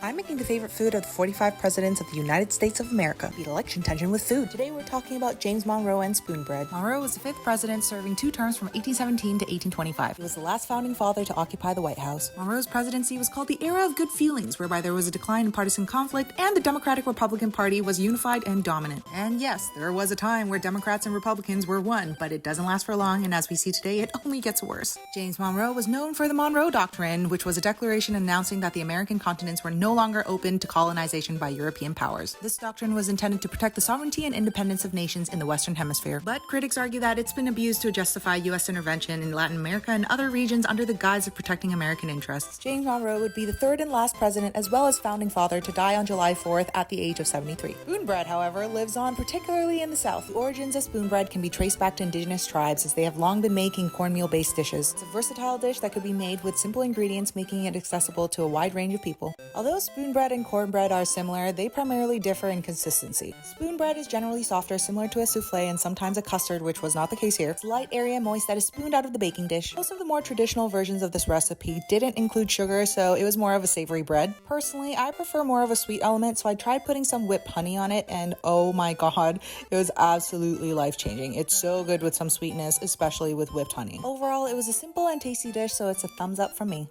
I'm making the favorite food of the 45 presidents of the United States of America, beat election tension with food. Today we're talking about James Monroe and spoon bread. Monroe was the 5th president, serving 2 terms from 1817 to 1825. He was the last founding father to occupy the White House. Monroe's presidency was called the Era of Good Feelings, whereby there was a decline in partisan conflict and the Democratic-Republican Party was unified and dominant. And yes, there was a time where Democrats and Republicans were one, but it doesn't last for long, and as we see today, it only gets worse. James Monroe was known for the Monroe Doctrine, which was a declaration announcing that the American continents were no longer open to colonization by European powers. This doctrine was intended to protect the sovereignty and independence of nations in the Western Hemisphere, but critics argue that it's been abused to justify U.S. intervention in Latin America and other regions under the guise of protecting American interests. James Monroe would be the third and last president as well as founding father to die on July 4th at the age of 73. Spoon bread, however, lives on particularly in the South. The origins of spoon bread can be traced back to indigenous tribes as they have long been making cornmeal-based dishes. It's a versatile dish that could be made with simple ingredients, making it accessible to a wide range of people. Although spoon bread and cornbread are similar, they primarily differ in consistency. Spoon bread is generally softer, similar to a souffle and sometimes a custard, which was not the case here. It's light, airy, and moist that is spooned out of the baking dish. Most of the more traditional versions of this recipe didn't include sugar, so it was more of a savory bread. Personally, I prefer more of a sweet element, so I tried putting some whipped honey on it, and oh my god, it was absolutely life-changing. It's so good with some sweetness, especially with whipped honey. Overall, it was a simple and tasty dish, so it's a thumbs up from me.